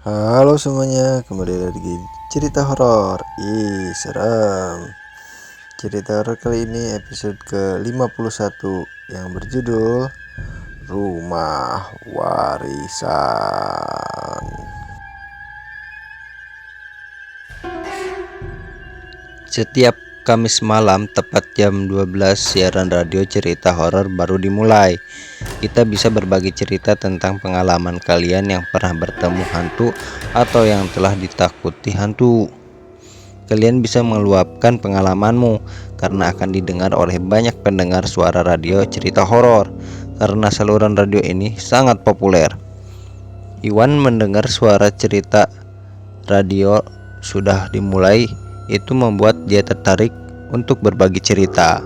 Halo semuanya, kembali lagi di cerita horor. Ih, serem. Cerita horor kali ini episode ke-51 yang berjudul Rumah Warisan. Setiap Kamis malam tepat jam 12 siaran radio cerita horor baru dimulai. Kita bisa berbagi cerita tentang pengalaman kalian yang pernah bertemu hantu atau yang telah ditakuti hantu. Kalian bisa meluapkan pengalamanmu karena akan didengar oleh banyak pendengar suara radio cerita horor. Karena saluran radio ini sangat populer. Iwan mendengar suara cerita radio sudah dimulai, itu membuat dia tertarik untuk berbagi cerita.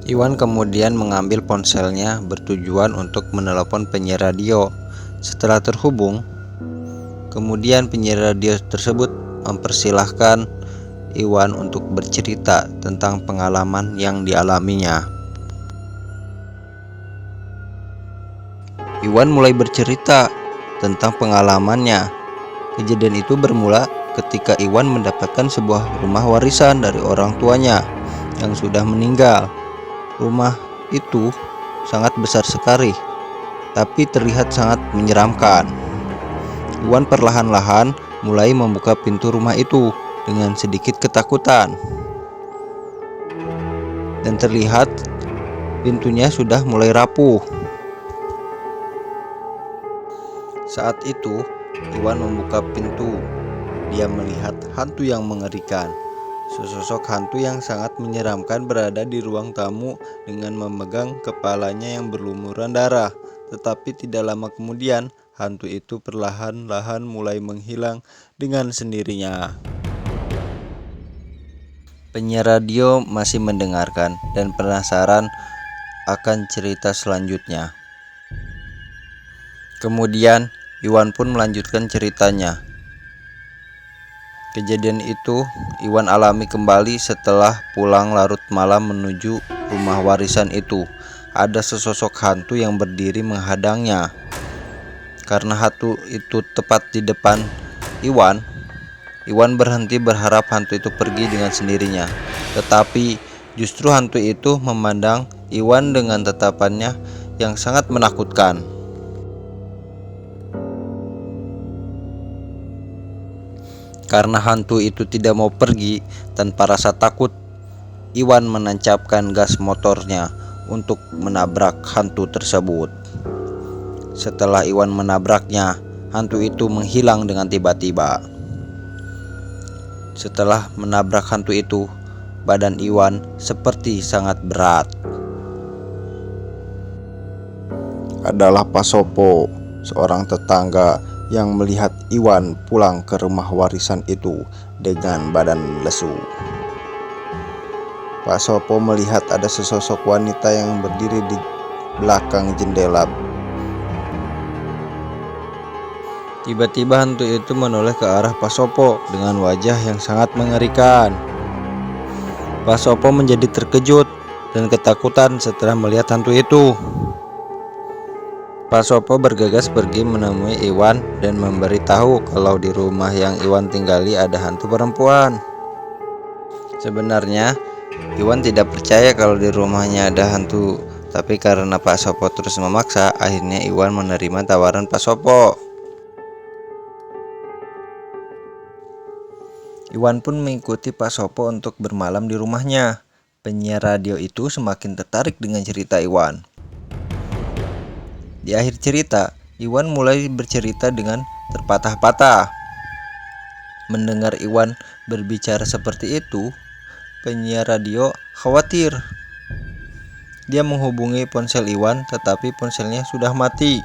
Iwan kemudian mengambil ponselnya bertujuan untuk menelepon penyiar radio. Setelah terhubung, kemudian penyiar radio tersebut mempersilahkan Iwan untuk bercerita tentang pengalaman yang dialaminya. Iwan mulai bercerita tentang pengalamannya. Kejadian itu bermula ketika Iwan mendapatkan sebuah rumah warisan dari orang tuanya yang sudah meninggal. Rumah itu sangat besar sekali, tapi terlihat sangat menyeramkan. Iwan perlahan-lahan mulai membuka pintu rumah itu dengan sedikit ketakutan. Dan terlihat pintunya sudah mulai rapuh. Saat itu, Iwan membuka pintu. Dia melihat hantu yang mengerikan. Sesosok hantu yang sangat menyeramkan berada di ruang tamu dengan memegang kepalanya yang berlumuran darah. Tetapi tidak lama kemudian, hantu itu perlahan-lahan mulai menghilang dengan sendirinya. Penyiar radio masih mendengarkan dan penasaran akan cerita selanjutnya. Kemudian, Iwan pun melanjutkan ceritanya. Kejadian itu Iwan alami kembali setelah pulang larut malam menuju rumah warisan itu. Ada sesosok hantu yang berdiri menghadangnya. Karena hantu itu tepat di depan Iwan berhenti berharap hantu itu pergi dengan sendirinya. Tetapi justru hantu itu memandang Iwan dengan tatapannya yang sangat menakutkan. Karena hantu itu tidak mau pergi tanpa rasa takut, Iwan menancapkan gas motornya untuk menabrak hantu tersebut. Setelah Iwan menabraknya, hantu itu menghilang dengan tiba-tiba. Setelah menabrak hantu itu, badan Iwan seperti sangat berat. Adalah Pak Sopo, seorang tetangga yang melihat Iwan pulang ke rumah warisan itu dengan badan lesu. Pak Sopo melihat ada sesosok wanita yang berdiri di belakang jendela. Tiba-tiba hantu itu menoleh ke arah Pak Sopo dengan wajah yang sangat mengerikan. Pak Sopo menjadi terkejut dan ketakutan setelah melihat hantu itu. Pak Sopo bergegas pergi menemui Iwan dan memberitahu kalau di rumah yang Iwan tinggali ada hantu perempuan. Sebenarnya Iwan tidak percaya kalau di rumahnya ada hantu, tapi karena Pak Sopo terus memaksa, akhirnya Iwan menerima tawaran Pak Sopo. Iwan pun mengikuti Pak Sopo untuk bermalam di rumahnya. Penyiar radio itu semakin tertarik dengan cerita Iwan. Di akhir cerita, Iwan mulai bercerita dengan terpatah-patah. Mendengar Iwan berbicara seperti itu, penyiar radio khawatir. Dia menghubungi ponsel Iwan, tetapi ponselnya sudah mati.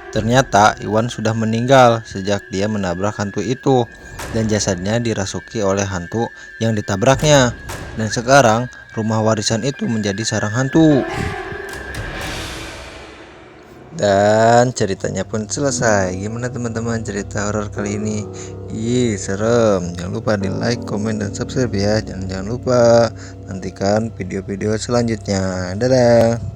Ternyata Iwan sudah meninggal sejak dia menabrak hantu itu, dan jasadnya dirasuki oleh hantu yang ditabraknya. Dan sekarang rumah warisan itu menjadi sarang hantu. Dan ceritanya pun selesai. Gimana teman-teman cerita horor kali ini? Ih, serem. Jangan lupa di like, komen, dan subscribe ya. Jangan lupa nantikan video-video selanjutnya. Dadah.